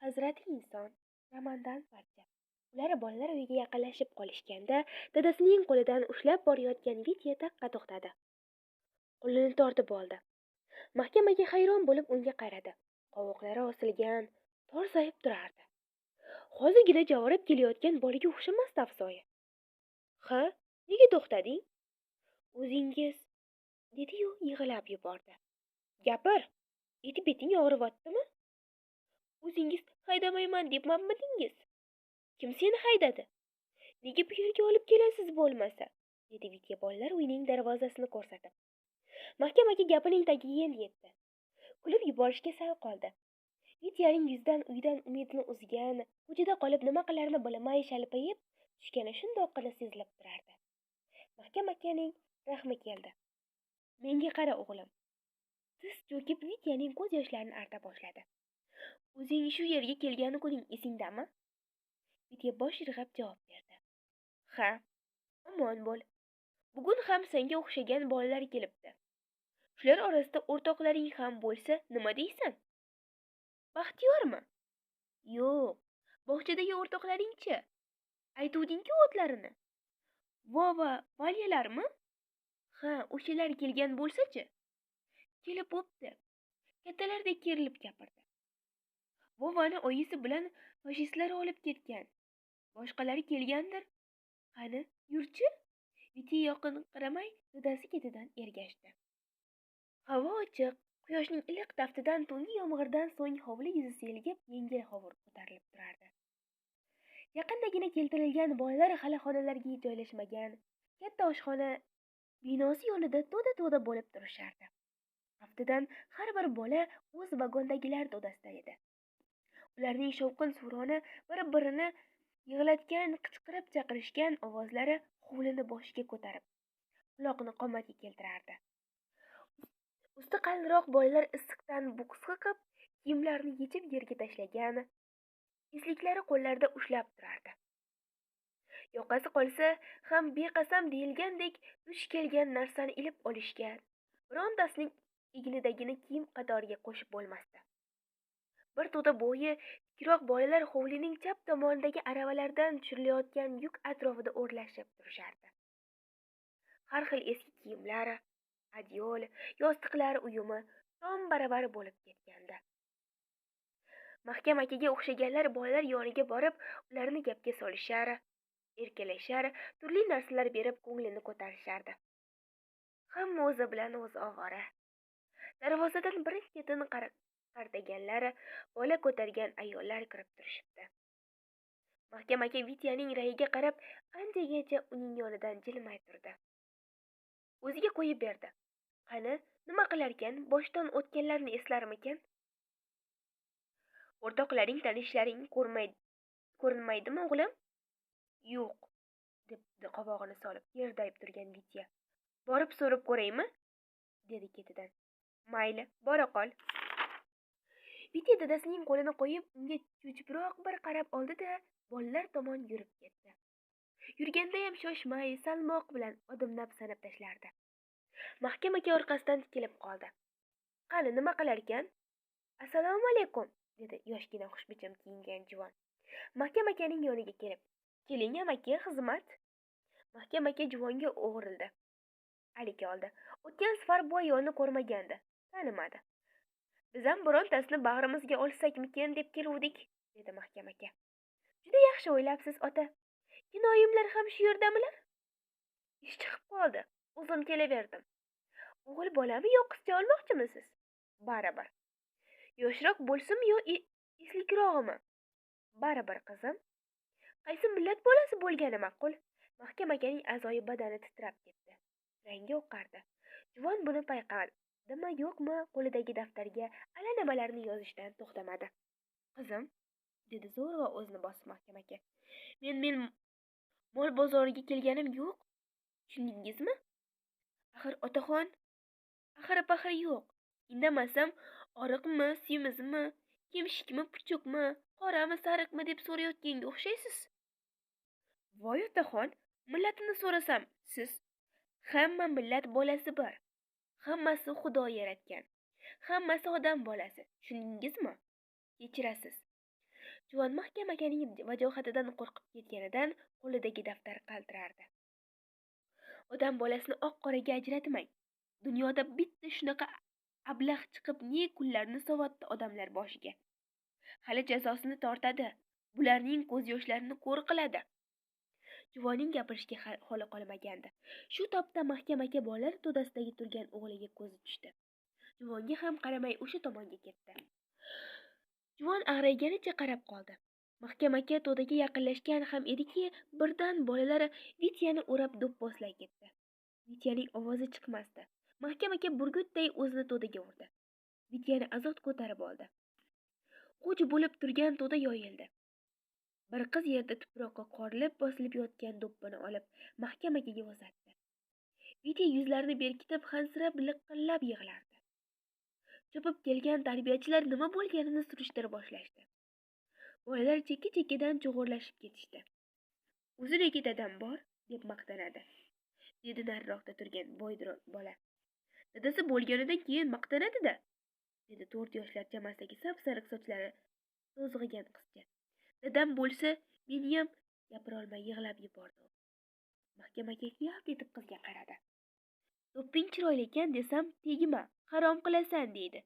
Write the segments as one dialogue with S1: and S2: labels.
S1: Hazrati inson romandan parcha. Ular bolalar uyiga yaqinlashib qolishganda, dadasining qo'lidan ushlab borayotgan Vitya taqqa to'xtadi. Qo'lini tortib oldi. Mahkamaga hayron bo'lib unga qaradi. Qovoqlari osilgan, torsayib turardi. Hozirgina javorib kelayotgan bolaga o'xshamasdi afsoya. Ha, nega to'xtading? O'zingiz, dedi-yu yig'lab yubordi. Gapir, eti-beting og'riyaptimi? O'zingiz haydamayman debmanmidingiz? Kim seni haydadi? Nega bu yerga olib kelasiz bo'lmasa? Dedi Vitya bolalar uyining darvozasini ko'rsatib. Mahkamaga gapining tagiga endi yetdi. Kulib yuborishga sal qoldi. Vityaning yuzidan uydan umidini uzgan, ko'chada qolib nima qilarini bilmay shalpayib tushgani shundoqqina sezilib turardi. Mahkamaning rahmi keldi. Menga qara o'g'lim. Tiz cho'kib Vityaning ko'z yoshlarini arta boshladi. O'zing shu yerga kelgani kuning esingdami? Vitya bosh irg'ab javob berdi. Ha, omon bo'l. Bugun ham senga o'xshagan bolalar kelibdi. Shular orasida o'rtoqlaring ham bo'lsa, nima deysan? Baxtiyormi? Yo'q, bog'chadagi o'rtoqlaring-chi? Aytuvding-ku otlarini. Vova, valyalarmi? Ha, o'shalar kelgan bo'lsa-chi? Kelib bo'pti. Kattalardek kerilib gapirdi. Vovani oyisi bilan fashistlar olib ketgan. Boshqalari kelgandir. Qani, yurchi? Vitya yoqin qaramay dadasi ketidan ergashdi. Havo ochiq, quyoshning iliq taftidan tungi yomg'irdan so'ng hovli yuzi selgib, yengil hovur ko'tarilib turardi. Yaqindagina keltirilgan bolalar hali xonalarga joylashmagan, katta oshxona binosi yonida to'da bo'lib turishardi. Aftidan har bir bola o'z vagondagilar to'dasida edi. Ularning shovqin suroni bir-birini yig'latgan, qichqirib chaqirishgan ovozlari hovlini boshiga ko'tarib, quloqni qomatga keltirardi. Usti qaldiroq bolalar issiqdan buqis qilib, kiyimlarini yechib yerga tashlagan, esliklari qo'llarida ushlab turardi. Yoqasi qolsa ham beqasam deyilgandek duch kelgan narsani ilib olishgan, birontasining egnidagini kiyim qatoriga qo'shib bo'lmasdi. Bir to'da bo'yi tikroq bolalar hovlining chap tomonidagi aravalardan tushirilayotgan yuk atrofida o'rlashib turishardi. Har xil eski kiyimlar, adyol, yostiqlar uyumi tom baravar bo'lib ketgandi. Mahkamaga o'xshaganlar bolalar yoniga borib, ularni gapga solishar, erkalashar, turli narsalar berib ko'nglini ko'tarishardi. Hamma o'zi bilan o'zi ovora. Darvozadan birin-ketin qartaganlar, bola ko'targan ayollar kirib turishibdi. Mahkamaga Vityaning rayiga qarab, anchagacha uning yonidan jilmay turdi. O'ziga qo'yib berdi. Qani, nima qilarkan, boshdan o'tganlarni eslarmikan? O'rtoqlaring, tanishlaring ko'rinmaydimi, o'g'lim? Yo'q, debdi qovog'ini solib yerdayib turgan Vitya. Borib so'rab ko'raymi? Dedi ketidan. Mayli, bora qol. Vitya dadasining qo'lini qo'yib, unga cho'chibroq bir qarab oldi-da, bolalar tomon yurib ketdi. Yurganda ham shoshmay, salmoq bilan odimlab sanab tashlardi. Mahkamaga orqasidan tikilib qoldi. Qani, nima qilarkan? Assalomu alaykum, dedi yoshgina xushbichim kiyingan juvon. Mahkamaning yoniga kelib, keling amaki, xizmat. Mahkamaga juvonga o'girildi. Alik oldi. O'tgan safar bu ayolni ko'rmagandi, tanimadi. Biz ham birontasini bag'rimizga olsakmikin deb keluvdik, dedi mahkamaga. Juda yaxshi o'ylabsiz, ota. Kinoyimlar ham shu yerdamilar? Ish chiqib qoldi. O'zim kelaverdim. O'g'il bolami yo qizcha olmoqchimisiz? Baribir. Yoshroq bo'lsinmi yo eslikrog'imi? Baribir, qizim. Qaysi millat bolasi bo'lgani ma'qul? Mahkamaning a'zoyi badani titrab ketdi. Rangi oqardi. Juvon buni payqadimi yo'qmi, qo'lidagi daftarga allanimalarni yozishdan to'xtamadi. Qizim, dedi zo'rg'a o'zini bosib mahkamaga. Men mol bozoriga kelganim yo'q. Tushundingizmi? Axir otaxon, axir yo'q. Indamasam, oriqmi, semizmi, kemshikmi, puchukmi, qorami, sariqmi deb so'rayotganga o'xshaysiz. Voy otaxon, millatini so'rasam, siz hamma millat bolasi bir. Hammasi Xudo yaratgan. Hammasi odam bolasi. Tushundingizmi? Kechirasiz. Juvon mahkam akaning vajohatidan qo'rqib ketganidan qo'lidagi daftar qaltirardi. Odam bolasini oq-qoraga ajratmang. Dunyoda bitta shunaqa ablah chiqib ne kunlarni sovotdi odamlar boshiga. Hali jazosini tortadi. Bularning ko'z yoshlarini ko'r qiladi. Juvonning gapirishga holi qolmagandi. Shu topda mahkam aka bolalar to'dasidagi turgan o'g'liga ko'zi tushdi. Juvonga ham qaramay o'sha tomonga ketdi. Juvon ag'rayganicha qarab qoldi. Mahkam aka to'daga yaqinlashgan ham ediki, birdan bolalar Vityani o'rab do'pposlay ketdi. Vityaning ovozi chiqmasdi. Mahkam aka burgutday o'zini to'daga urdi. Vityani azot ko'tarib oldi. G'uj bo'lib turgan to'da yoyildi. Bir qiz yerda tuproqqa qorilib bosilib yotgan do'ppini olib mahkam akaga uzatdi. Vitya yuzlarini berkitib hansirab liqillab yig'lardi. Chopib kelgan tarbiyachilar nima bo'lganini surishtirib boshlashdi. Bolalar chekka-chekkadan cho'g'irlashib ketishdi. O'zidagi dadam bor deb maqtanadi, dedi nariroqda turgan bo'ydiroq bola. Dadasi bo'lganidan keyin maqtanadi-da, dedi 4 yoshlar chamasidagi sap-sariq sochlari to'zg'igan qizcha. Dadam bo'lsa, meniyam gapirolmay yig'lab yubordi. Mahkam aka yalt etib qizga qaradi. Do'pping chiroyli ekan desam, tegma, harom qilasan deydi.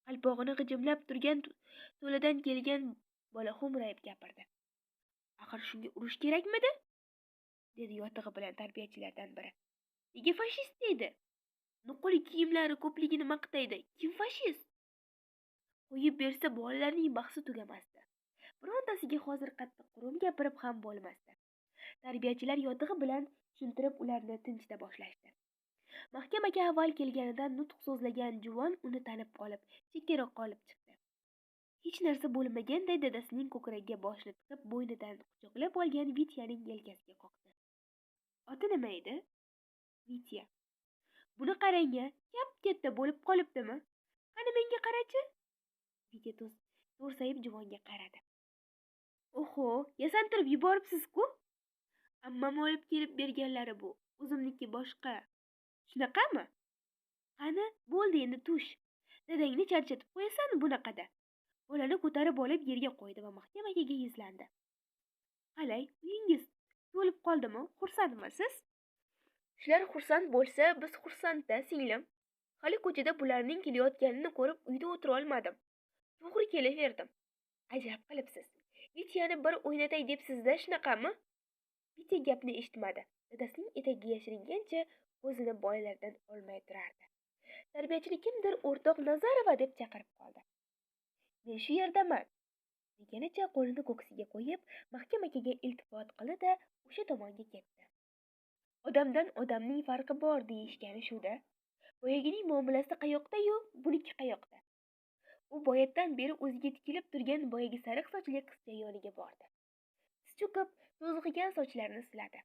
S1: Qalpog'ini g'ijimlab turgan to'ladan kelgan bola xo'mrayib gapirdi. Axir shunga urush kerakmidi? Dedi yotig'i bilan tarbiyachilardan biri. Nega fashist deydi? Nuqul kiyimlari ko'pligini maqtaydi. Kim fashist? Qo'yib bersa bolalarning bahsi tugamasdi. Birontasiga hozir qattiq qurum gapirib ham bo'lmasdi. Tarbiyachilar yotig'i bilan tushuntirib ularni tinchita boshlashdi. Mahkam aka avval kelganidan nutq so'zlagan juvon uni tanib qolib, chekkaroqqa olib chiqdi. Hech narsa bo'lmaganday dadasining ko'kragiga boshini tiqib, bo'ynidan quchoqlab olgan Vityaning yelkasiga qoqdi. Oti nima edi? Vitya. Buni qarang-a, katta bo'lib qolibdimi? Qani menga qarachi? Vitya to'rsayib juvonga qaradi. Oho, yasantirib yuboribsiz-ku? Ammam olib kelib berganlari bu. O'zimniki boshqa. Shunaqami? Qani, bo'ldi endi tush. Dadangni charchatib qo'yasan bunaqada. Bolani ko'tarib olib yerga qo'ydi va mahkam akaga yuzlandi. Qalay, uyingiz to'lib qoldimi? Xursandmisiz? Shular xursand bo'lsa, biz xursand-da, singlim. Hali ko'chada bularning kelayotganini ko'rib, uyda o'tira olmadim. To'g'ri kelaverdim. Ajab qilibsiz. Vityani bir o'ynatay debsiz-da, shunaqami? Vitya gapni eshitmadi. Dadasining etagiga yashiringancha ko'zini bolalardan olmay turardi. Tarbiyachini kimdir o'rtoq Nazarova deb chaqirib qoldi. Men shu yerdaman, deganicha qo'lini ko'ksiga qo'yib, mahkam akaga iltifot qildi-da, o'sha tomonga ketdi. Odamdan odamning farqi bor deyishgani shu-da. Boyagining muomalasi qayoqda-yu, buniki qayoqda? U boyatdan beri o'ziga tikilib turgan boyagi sariq sochli qizcha yoniga bordi. Tiz cho'kib, to'zg'igan sochlarini siladi.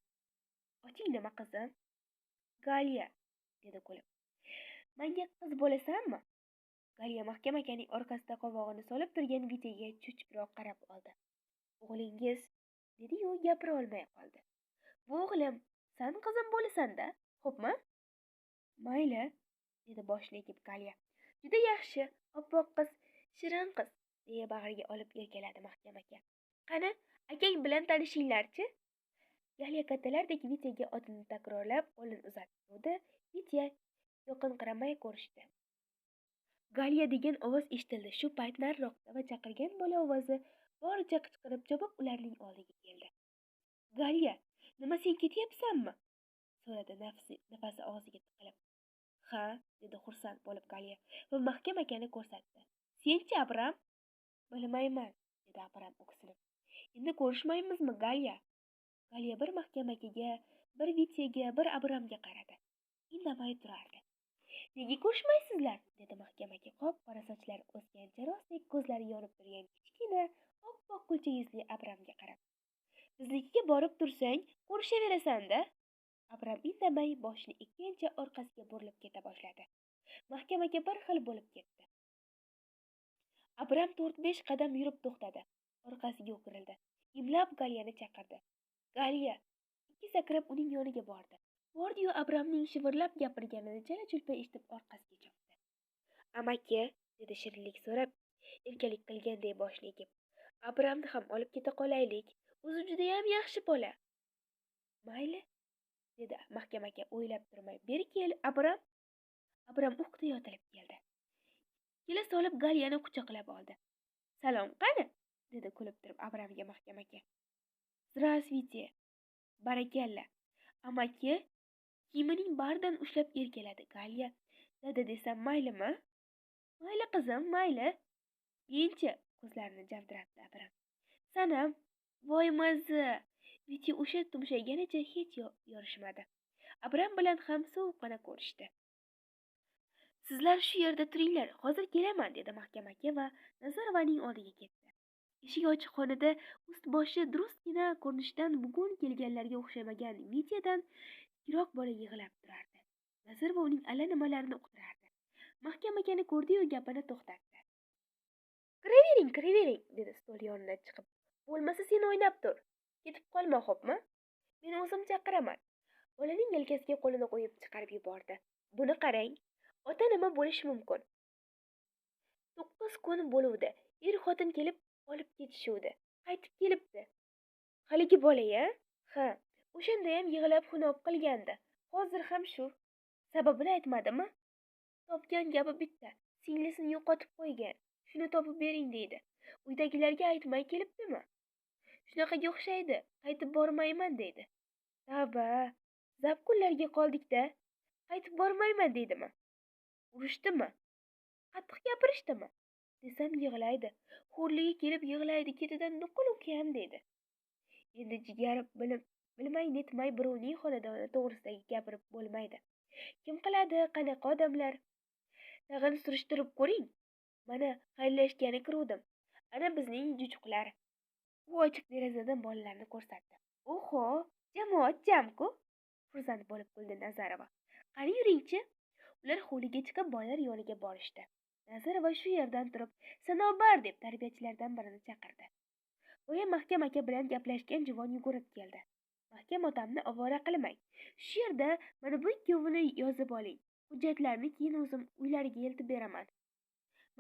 S1: Oting nima qizim? Galiya, dedi kulib. Menga qiz bo'lasanmi? Galiya mahkam akaning orqasida qovog'ini solib turgan Vityaga cho'chibroq qarab oldi. O'g'lingiz, dedi-yu, gapira olmay qoldi. Bu o'g'lim, sen qizim bo'lasan-da, xo'pmi? Mayli, dedi boshini egib Galiya. Juda yaxshi, oppoq qiz, shirin qiz, deya bag'riga olib erkaladi mahkam aka. Qani, akang bilan tanishinglar-chi? Galiya kattalardek Vityaga otini takrorlab qo'lini uzatdi. Vitya yoqinqiramay ko'rishdi. Galiya degan ovoz eshitildi. Shu payt nariroqda va chaqirgan bola ovozi boricha qichqirib chopib ularning oldiga keldi. Galiya, nima sen ketyapsanmi? So'radi nafasi og'ziga tiqilib. Ha, dedi xursand bo'lib Galiya va mahkam akani ko'rsatdi. Sen-chi, Abram? Bilmayman, dedi Abram o'ksinib. Endi ko'rishmaymizmi, Galiya? Galiya bir mahkam akaga, bir Vityaga, bir Abramga qaradi. Indamay turardi. Nega ko'rishmaysizlar? Dedi mahkam aka qop-qora sochlari o'sgan charosdek ko'zlari yonib turgan kichkina, oppoq kulcha yuzli Abramga qarab. Biznikiga borib tursang, ko'rishaverasan-da. Abram indamay boshini ikkinchi orqasiga burilib keta boshladi. Mahkam aka bir xil bo'lib ketdi. Abram 4-5 qadam yurib to'xtadi. Orqasiga o'girildi. Imlab Galiyani chaqirdi. Galiya 2 sakrab uning yoniga bordi. Bordi-yu Abramning shivirlab gapirganini chala-chulpa eshitib orqasiga chopdi. Amaki, dedi shirinlik so'rab, erkalik qilganday boshini egib. Abramni ham olib keta qolaylik. O'zi judayam yaxshi bola. Mayli, dedi Mahkam aka o'ylab turmay. Beri kel, Abram. Abram o'qday yotilib keldi. Kela solib Galyani quchoqlab oldi. Salom qani? Dedi kulib turib Abramga Mahkam aka. Здравствуйте. Barakalla. Amaki kiyimining baridan ushlab erkaladi Galya. Dada desam maylimi? Mayli qizim, mayli. Keyinchi ko'zlarini javdiratdi Abram. Sanam, voy mazi. Viti o'sha tumshayganicha hech yorishmadi. Abram bilan ham sovuqqina ko'rishdi. Sizlar shu yerda turinglar, hozir kelaman, dedi Mahkam aka va Nazarovaning oldiga ketdi. Eshik ochiq xonada ust-boshi durustgina ko'rinishdan bugun kelganlarga o'xshamagan Vityadan kichikroq bola yig'lab turardi. Nazarova uning allanimalarini uqtirardi. Mahkam akani ko'rdi-yu gapini to'xtatdi. Kiravering, dedi stol yonidan chiqib. Bo'lmasa sen o'ynab tur. Ketib qolma, xo'pmi? Men o'zim chaqiraman. Bolaning yelkasiga qo'lini qo'yib chiqarib yubordi. Buni qarang. Ota nima bo'lishi mumkin? 9 kun bo'luvdi. Er-xotin kelib olib ketishuvdi. Qaytib kelibdi. Haligi bola-ya? Ha, o'shanda ham yig'lab xunob qilgandi. Hozir ham shu. Sababini aytmadimi? Topgan gapi bitta. Singlisini yo'qotib qo'ygan. Shuni topib bering deydi. Uydagilarga aytmay kelibdimi? Shunaqaga o'xshaydi. Qaytib bormayman deydi. Tavba, zab kunlarga qoldik-da. Qaytib bormayman deydimi? Urishdimi? Qattiq gapirishdimi? Desam yig'laydi. Xo'rligi kelib yig'laydi. Ketidan nuqul ukam deydi. Endi jigar bilmay netmay birovning xonadoni to'g'risidagi gapirib bo'lmaydi. Kim qiladi, qanaqa odamlar? Tag'in surishtirib ko'ring. Mana xayrlashgani kiruvdim. Ana bizning jujuqlar. U ochiq derazadan bolalarni ko'rsatdi. Oho, jamoat jam-ku. Xursand bo'lib kuldi Nazarova. Qani yuring-chi. Ular hovliga chiqib bolalar yoniga borishdi. Nazarova shu yerdan turib, Sanobar deb tarbiyachilardan birini chaqirdi. Boya Mahkam aka bilan gaplashgan juvon yugurib keldi. Mahkam otamni ovora qilmang. Shu yerda mana bu ikkovini yozib oling. Hujjatlarni keyin o'zim uylariga eltib beraman.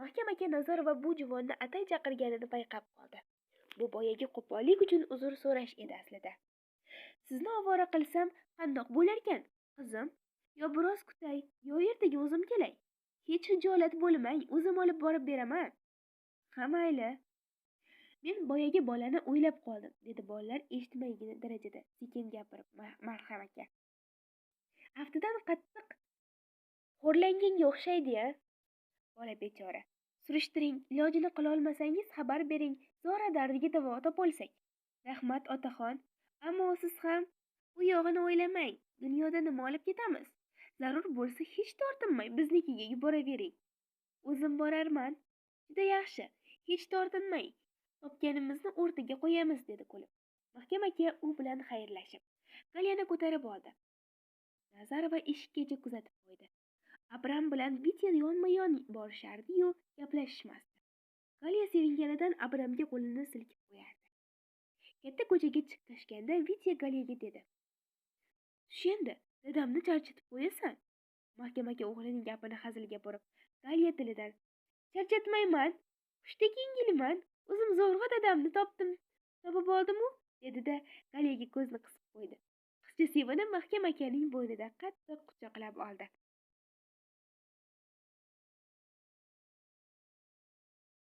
S1: Mahkam aka Nazarova bu juvonni atay chaqirganini payqab qoldi. Bu boyagi qo'pollik uchun uzr so'rash edi aslida. Sizni ovora qilsam qandoq bo'larkan, qizim? Yo biroz kutay, yo ertaga o'zim kelay. Hech hijolat bo'lmang, o'zim olib borib beraman. Ha, mayli. Men boyagi bolani o'ylab qoldim, dedi bolalar eshitmaydigan darajada sekin gapirib Marham aka. Aftidan qattiq xo'rlanganga o'xshaydi-ya. Bola bechora. Surishtiring, ilojini qila olmasangiz xabar bering, zora dardiga davo topolsak. Rahmat otaxon, ammo siz ham bu yog'ini o'ylamang. Dunyoda nima olib ketamiz? Zarur bo'lsa hech tortinmay biznikiga yuboravering. O'zim borarman. Juda yaxshi, hech tortinmay. Topganimizni o'rtaga qo'yamiz, dedi kulib. Mahkam aka u bilan xayrlashib, Galyani ko'tarib oldi. Nazarova eshikkacha kuzatib qo'ydi. Abram bilan Vitya yonma-yon borishardi-yu, gaplashishmasdi. Galya sevinganidan Abramga qo'lini silkib qo'yardi. Katta ko'chaga chiqishganda Vitya Galyaga dedi: "Tush, dadamni charchatib qo'yasan." Mahkam aka o'g'lining gapini hazilga burib, Galya tilidan: "Charchatmayman, qushdek yengilman. O'zim zo'rg'a dadamni topib oldim-u", dedi-da Galyaga ko'zni qisib qo'ydi. Qizcha sevinib Mahkam akaning bo'ynida qattiq quchoqlab oldi.